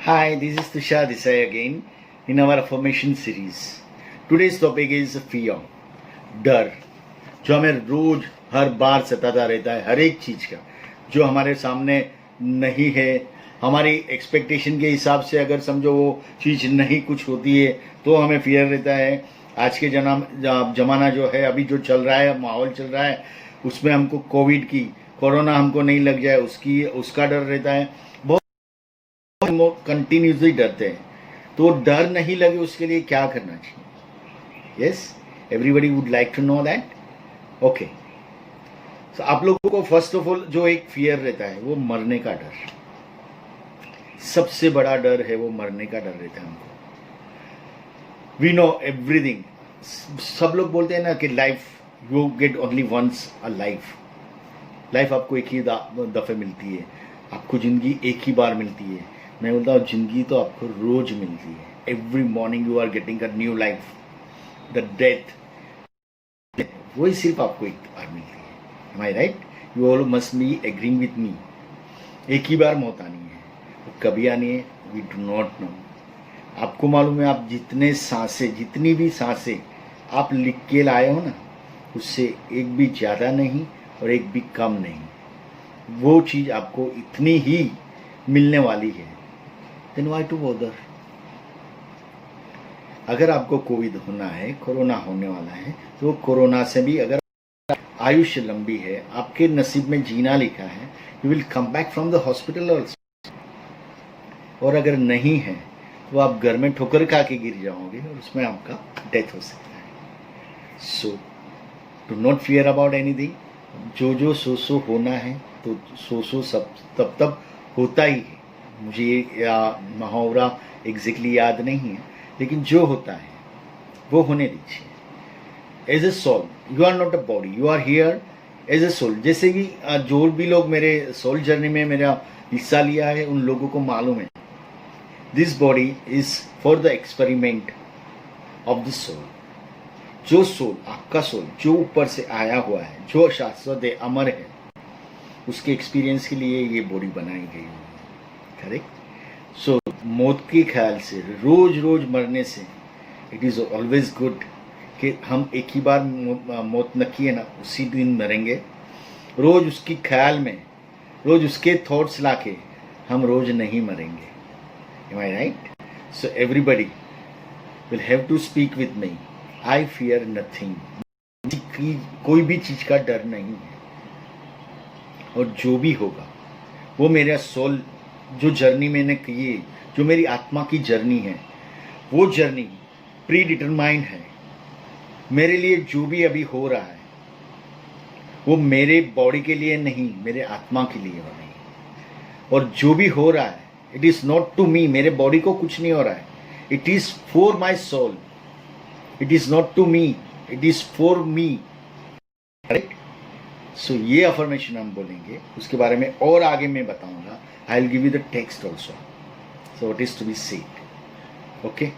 Hi, this is Tushar Desai again in our affirmation series. Today's topic is fear, डर, जो हमें रोज हर बार सताता रहता है, हर एक चीज का जो हमारे सामने नहीं है, हमारी एक्सपेक्टेशन के हिसाब से अगर समझो वो चीज नहीं कुछ होती है तो हमें फियर रहता है। आज के जमाना जो है, अभी जो चल रहा है, माहौल चल रहा है, उसमें हमको कोरोना हमको नहीं लग जाए उसका डर रहता है। कंटिन्यूसली डरते हैं, तो डर नहीं लगे उसके लिए क्या करना चाहिए? Yes, everybody would like to know that. Okay, so आप लोगों को फर्स्ट ऑफ ऑल जो एक फियर रहता है वो मरने का डर, सबसे बड़ा डर है, वो मरने का डर रहता है हमको। We know everything. सब लोग बोलते हैं ना कि life you get only once a life आपको एक ही दफे मिलती है, आपको जिंदगी एक ही बार मिलती है। मैं बोलता हूँ जिंदगी तो आपको रोज मिलती है। Every morning you are getting a new life. The death वही सिर्फ आपको एक बार मिलती है। Am I right? You all must be agreeing with me. एक ही बार मौत आनी है, वो कभी आनी है वी डू नॉट नो। आपको मालूम है, आप जितनी भी सांसें आप लिख के लाए हो ना, उससे एक भी ज्यादा नहीं और एक भी कम नहीं, वो चीज आपको इतनी ही मिलने वाली है। Then why to bother? अगर आपको कोविड होना है, कोरोना होने वाला है, तो कोरोना से भी अगर आयुष्य लंबी है, आपके नसीब में जीना लिखा है, you will come back from the hospital also. और अगर नहीं है तो आप घर में ठोकर खा के गिर जाओगे और उसमें आपका डेथ हो सकता है। So do not fear about anything. जो सो होना है तो सो सब तब होता ही है। मुझे ये मुहावरा एग्जैक्टली याद नहीं है, लेकिन जो होता है वो होने दीजिए। As a soul you are not a body, you are here as a soul. जैसे कि जो भी लोग मेरे सोल जर्नी में मेरा हिस्सा लिया है, उन लोगों को मालूम है this body is for the experiment of the soul. जो सोल, आपका सोल जो ऊपर से आया हुआ है, जो शाश्वत है, अमर है, उसके एक्सपीरियंस के लिए ये बॉडी बनाई गई है। करेक्ट? सो मौत के ख्याल से, रोज रोज मरने से, इट इज ऑलवेज गुड कि हम एक ही बार मौत न किए ना, उसी दिन मरेंगे। रोज उसकी ख्याल में, रोज उसके थॉट्स लाके हम रोज नहीं मरेंगे। Am I right? So everybody will have to speak with me. I fear nothing. कोई भी चीज का डर नहीं है, और जो भी होगा वो मेरा सोल, जो जर्नी मैंने की है, जो मेरी आत्मा की जर्नी है, वो जर्नी प्री डिटरमाइंड है। मेरे लिए जो भी अभी हो रहा है वो मेरे बॉडी के लिए नहीं, मेरे आत्मा के लिए हो रही है। और जो भी हो रहा है it is not to me, मेरे बॉडी को कुछ नहीं हो रहा है, it is for my soul. It is not to me, it is for me. Correct? So ये अफर्मेशन हम बोलेंगे, उसके बारे में और आगे मैं बताऊंगा। I will give you the text also, so what is to be said. Okay,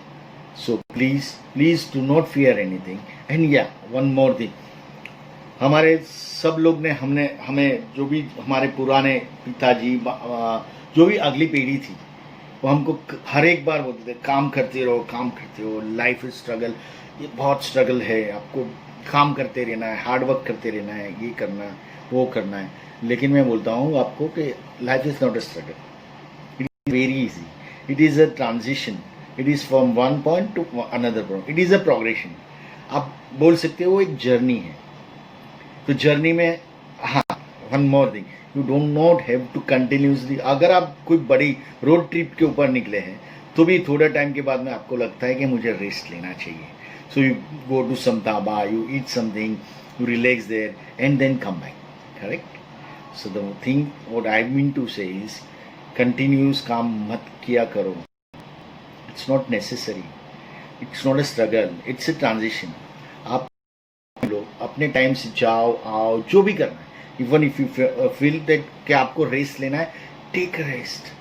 so please do not fear anything. And yeah one more thing, हमारे सब लोग ने हमें जो भी हमारे पुराने पिताजी, जो भी अगली पीढ़ी थी, वो हमको हर एक बार बोलते थे काम करते रहो, लाइफ इज स्ट्रगल, ये बहुत स्ट्रगल है, आपको काम करते रहना है, हार्ड वर्क करते रहना है, ये करना है, वो करना है। लेकिन मैं बोलता हूँ आपको कि life is not a struggle, it is very easy, it is a transition, it is from one point two another point, it is a progression. आप बोल सकते हो वो एक जर्नी है। तो जर्नी में, हाँ, one more thing, you don't not have to continuously, अगर आप कोई बड़ी रोड ट्रिप के ऊपर निकले हैं तो भी थोड़ा टाइम के बाद में आपको लगता है कि मुझे रेस्ट लेना चाहिए। So you go to some dhaba, you eat something, you relax there, and then come back. Correct? So the thing what I mean to say is, continuous काम मत किया करो. It's not necessary. It's not a struggle. It's a transition. आप लोग अपने time से जाओ आओ, जो भी करना है. Even if you feel that कि आपको रेस्ट लेना है, take a rest.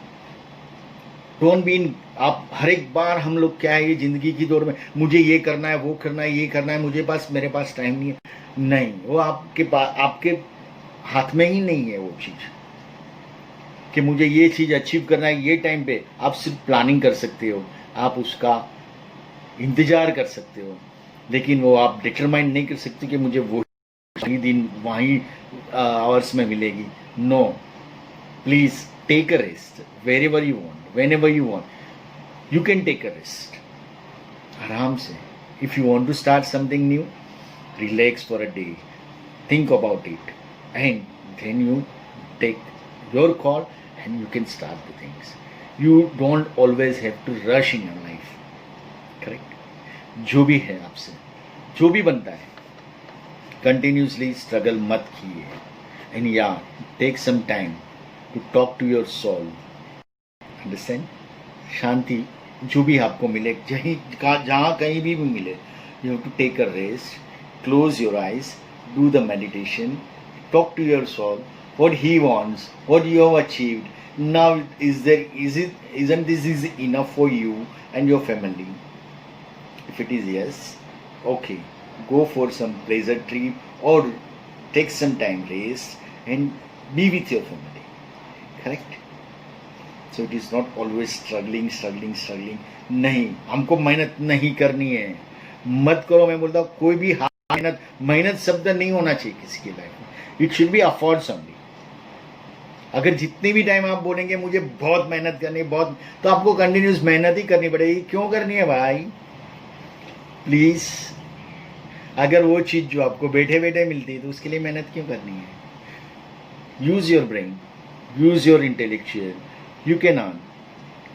Don't be in, आप हर एक बार, हम लोग क्या है, ये जिंदगी की दौड़ में मुझे ये करना है, वो करना है, ये करना है, मेरे पास टाइम नहीं है। नहीं, वो आपके हाथ में ही नहीं है वो चीज। कि मुझे ये चीज़ अचीव करना है ये टाइम पे, आप सिर्फ प्लानिंग कर सकते हो, आप उसका इंतज़ार कर सकते हो, लेकिन वो आप डिटरमाइन नहीं कर सकते कि मुझे वही दिन वही आवर्स में मिलेगी. No, please take a rest wherever you want, whenever you want, you can take a rest आराम से. If you want to start something new, relax for a day, think about it, and then you take your call and you can start the things. You don't always have to rush in your life, correct? जो भी है आपसे, जो भी बनता है, continuously struggle मत कीजिए, and yeah, take some time to talk to your soul. Understand? शांति जो भी आपको मिले, जहाँ कहीं भी मिले, you have to take a rest. Close your eyes, do the meditation, talk to your soul, what he wants, what you have achieved. Now, isn't this is enough for you and your family? If it is yes, okay, go for some pleasure trip or take some time rest and be with your family. Correct? So it is not always struggling. नहीं, हमको मेहनत नहीं करनी है, मत करो. मैं बोलता हूँ कोई भी मेहनत शब्द नहीं होना चाहिए किसी की लाइफ में. It should be afford something. अगर जितनी भी टाइम आप बोलेंगे मुझे बहुत मेहनत करनी बहुत, तो आपको कंटिन्यूस मेहनत ही करनी पड़ेगी. क्यों करनी है भाई? प्लीज, अगर वो चीज जो आपको बैठे बैठे मिलती है तो उसके लिए मेहनत क्यों करनी है? Use your brain, use your intellectual, you can earn.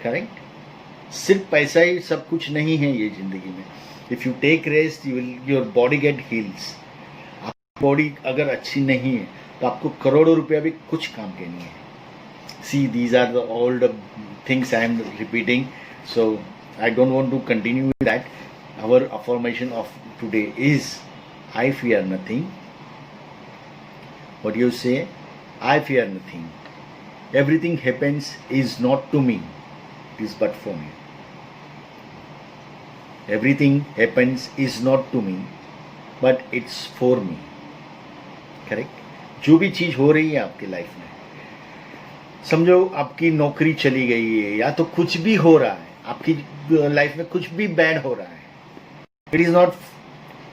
Correct? सिर्फ पैसा ही सब कुछ नहीं है ये जिंदगी में. If you take rest, your body get heals. आपकी बॉडी अगर अच्छी नहीं है तो आपको करोड़ों रुपया भी कुछ काम के नहीं है. See, these are all the things I am repeating. So I don't want to continue with that. Our affirmation of today is, I fear nothing. What do you say? I fear nothing. Everything happens is not to me. It is but for me. Everything happens is not to me, but it's for me. Correct? जो भी चीज हो रही है आपकी life में, समझो आपकी नौकरी चली गई है या तो कुछ भी हो रहा है आपकी लाइफ में, कुछ भी बैड हो रहा है, it is not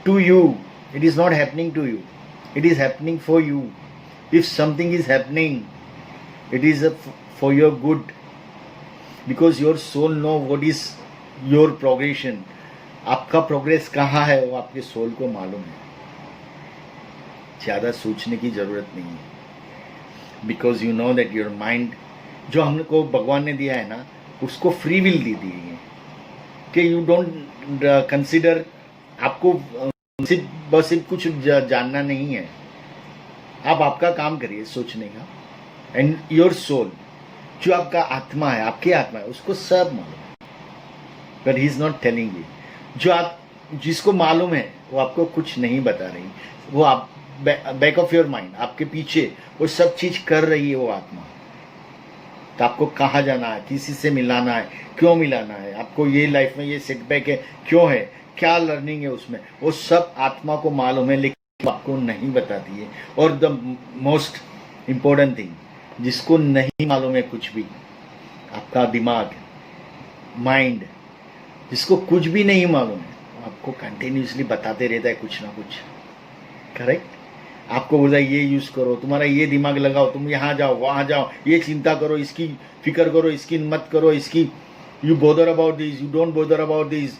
to you, it is not happening to you, it is happening for you. If something is happening, it is for your good, because your soul know what is your progression. आपका progress कहाँ है वो आपके soul को मालूम है. ज़्यादा सोचने की ज़रूरत नहीं है, because you know that your mind जो हमको भगवान ने दिया है ना, उसको फ्री विल दी है कि यू डोंट कंसिडर. आपको सिर्फ कुछ जानना नहीं है, आप आपका काम करिए सोचने का. एंड योर सोल, जो आपका आत्मा है, आपकी आत्मा है, उसको सब मालूम है, but he is not telling you. जो आप जिसको मालूम है वो आपको कुछ नहीं बता रही, वो आप बैक ऑफ योर माइंड, आपके पीछे वो सब चीज कर रही है वो आत्मा. तो आपको कहाँ जाना है, किसी से मिलाना है, क्यों मिलाना है, आपको ये लाइफ में ये सेटबैक है क्यों है, क्या लर्निंग है उसमें, वो सब आत्मा को मालूम है, लेकिन आपको नहीं बताती है. और द मोस्ट इम्पोर्टेंट थिंग, जिसको नहीं मालूम है कुछ भी, आपका दिमाग, माइंड, जिसको कुछ भी नहीं मालूम है, आपको कंटिन्यूसली बताते रहता है कुछ ना कुछ. करेक्ट? आपको बोलता है ये यूज करो, तुम्हारा ये दिमाग लगाओ, तुम यहाँ जाओ वहाँ जाओ, ये चिंता करो, इसकी फिक्र करो, इसकी मत करो, इसकी you bother about this, you don't bother about this,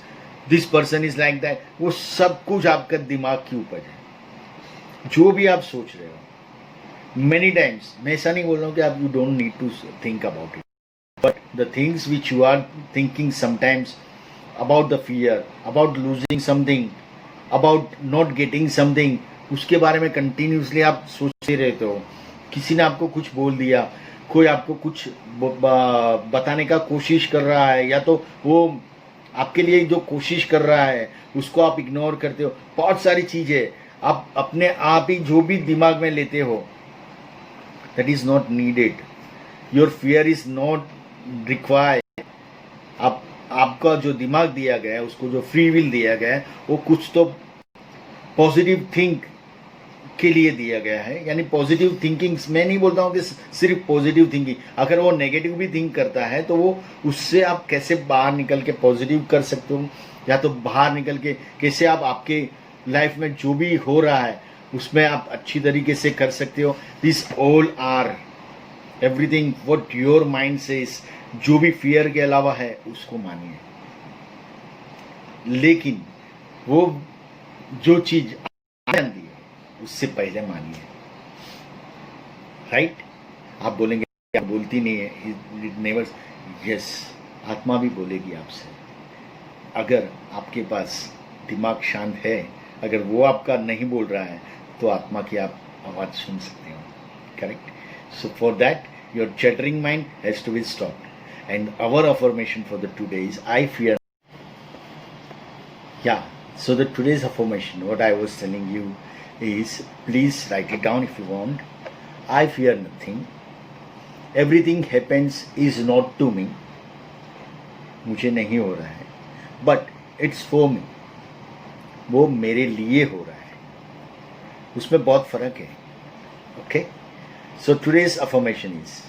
this person is like that. वो सब कुछ आपका दिमाग की उपज है. जो भी आप सोच रहे हो मेनी टाइम्स, मैं ऐसा नहीं बोल रहा हूँ कि आप you don't need to think about it, but the things which you are thinking sometimes about the fear, about losing something, about not getting something, उसके बारे में कंटिन्यूसली आप सोचते रहते हो. किसी ने आपको कुछ बोल दिया, कोई आपको कुछ बताने का कोशिश कर रहा है, या तो वो आपके लिए जो कोशिश कर रहा है उसको आप इग्नोर करते हो. बहुत सारी चीजें आप अपने आप ही जो भी दिमाग में लेते हो, that is not needed. Your fear is not required. आपका जो दिमाग दिया गया है, उसको जो फ्री विल दिया गया है, वो कुछ तो पॉजिटिव थिंक के लिए दिया गया है। यानी पॉजिटिव थिंकिंग, मैं नहीं बोलता हूँ कि सिर्फ पॉजिटिव थिंकिंग, अगर वो नेगेटिव भी थिंक करता है तो वो उससे आप कैसे बाहर निकल के पॉजिटिव कर सकते हो, या तो बाहर निकल के कैसे आप आपके लाइफ में जो भी हो रहा है उसमें आप अच्छी तरीके से कर सकते हो। This all are everything what your mind says. जो भी फियर के अलावा है उसको मानिए, लेकिन वो जो चीज आनंद है उससे पहले मानिए, राइट? आप बोलेंगे आप बोलती नहीं है, नेवर, यस, आत्मा भी बोलेगी आपसे। अगर आपके पास दिमाग शांत है, अगर वो आपका नहीं बोल रहा है तो आत्मा की आप आवाज सुन सकते हो, correct? So for that your chattering mind has to be stopped. And our affirmation for the today is I fear, yeah. So the today's affirmation, what I was telling you is, please write it down if you want. I fear nothing. Everything happens is not to me. मुझे नहीं हो रहा है, but it's for me. वो मेरे लिए हो रहा है, उसमें बहुत फर्क है, okay? So today's affirmation is,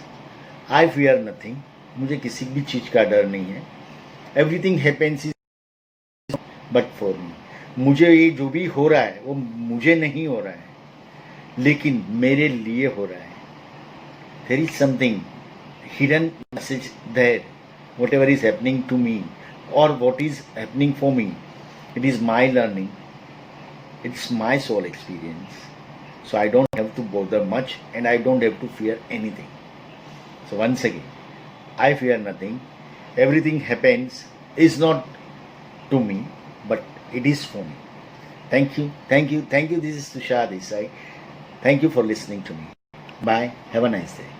I fear nothing. मुझे किसी भी चीज का डर नहीं है. Everything happens is but for me. मुझे ये जो भी हो रहा है वो मुझे नहीं हो रहा है, लेकिन मेरे लिए हो रहा है। There is something hidden message there, whatever is happening to me और what is happening for me, it is my learning, it's my soul experience. So I don't have to bother much and I don't have to fear anything. So once again, I fear nothing, everything happens is not to me, but it is for me. Thank you, thank you, thank you. This is Tushar Desai. Thank you for listening to me. Bye. Have a nice day.